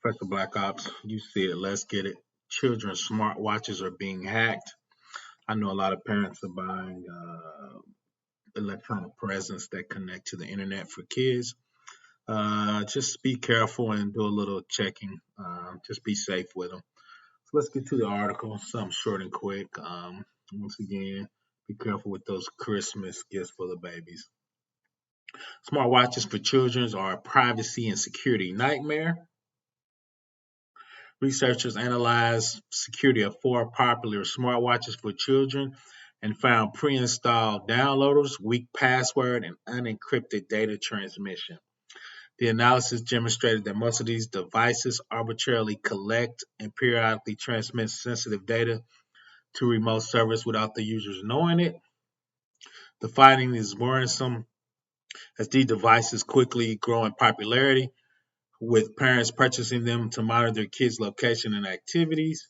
Professor Black Ops, you see it. Let's get it. Children's smartwatches are being hacked. I know a lot of parents are buying electronic presents that connect to the internet for kids. Just be careful and do a little checking. Just be safe with them. So let's get to the article. Something short and quick. Once again, be careful with those Christmas gifts for the babies. Smartwatches for children are a privacy and security nightmare. Researchers analyzed security of four popular smartwatches for children and found pre-installed downloaders, weak password, and unencrypted data transmission. The analysis demonstrated that most of these devices arbitrarily collect and periodically transmit sensitive data to remote servers without the users knowing it. The finding is worrisome as these devices quickly grow in popularity, with parents purchasing them to monitor their kids' location and activities.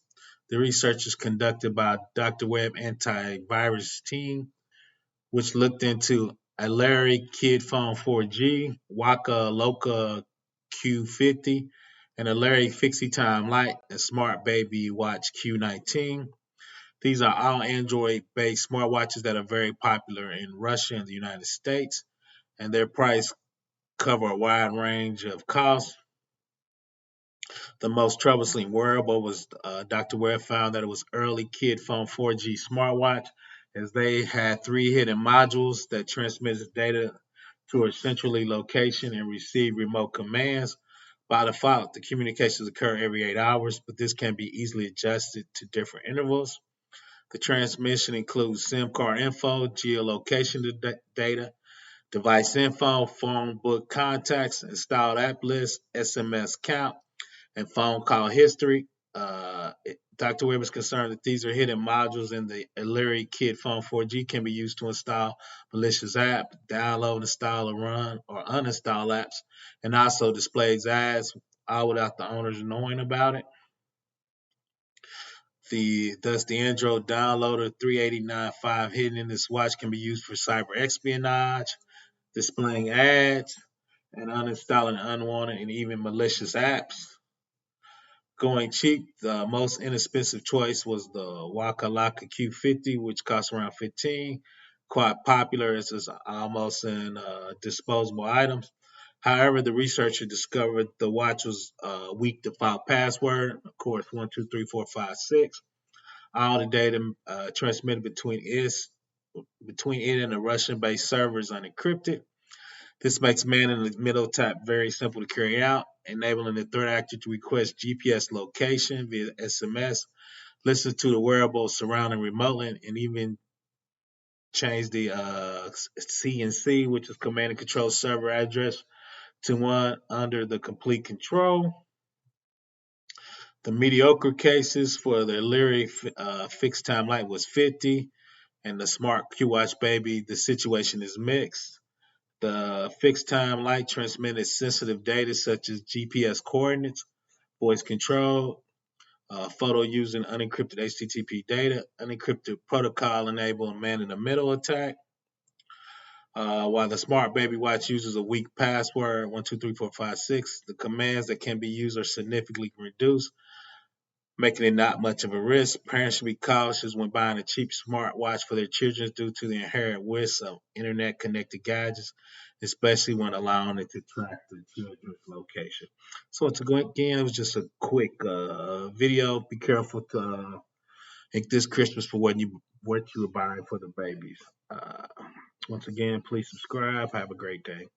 The research is conducted by Dr. Webb antivirus team, which looked into Alere Kid Phone 4G, Waka Loka Q50, and Alere Fixie Time Lite and Smart Baby Watch Q19. These are all Android-based smartwatches that are very popular in Russia and the United States, and their price cover a wide range of costs. The most troublesome wearable was Dr. Ware found that it was early Kid Phone 4G smartwatch, as they had three hidden modules that transmitted data to a centrally location and received remote commands. By default, the communications occur every 8 hours, but this can be easily adjusted to different intervals. The transmission includes SIM card info, geolocation data, device info, phone book contacts, installed app list, SMS count, and phone call history. Dr. Webb is concerned that these are hidden modules in the Alere Kid Phone 4G can be used to install malicious apps, download, install, or run or uninstall apps, and also displays ads, all without the owners knowing about it. The Android downloader 389.5 hidden in this watch can be used for cyber espionage, displaying ads, and uninstalling unwanted and even malicious apps. Going cheap, the most inexpensive choice was the Wakalaka Q50, which costs around 15. Quite popular as is almost in disposable items. However, the researcher discovered the watch was weak default password, of course, 123456. All the data transmitted between it and the Russian-based server is unencrypted. This makes man in the middle tap very simple to carry out, enabling the threat actor to request GPS location via SMS, listen to the wearable surrounding remotely, and even change the CNC, which is command and control server address, to one under the complete control. The mediocre cases for the Leary fixed time light was 50, and the Smart Q Watch Baby, the situation is mixed. The fixed time light transmitted sensitive data such as GPS coordinates, voice control, photo using unencrypted HTTP data, unencrypted protocol enabled man in the middle attack. While the Smart Baby Watch uses a weak password, 123456, the commands that can be used are significantly reduced, making it not much of a risk. Parents should be cautious when buying a cheap smartwatch for their children due to the inherent risk of internet connected gadgets, especially when allowing it to track the children's location. So again, it was just a quick video. Be careful to make this Christmas for what you are buying for the babies. Uh, Once again, please subscribe. Have a great day.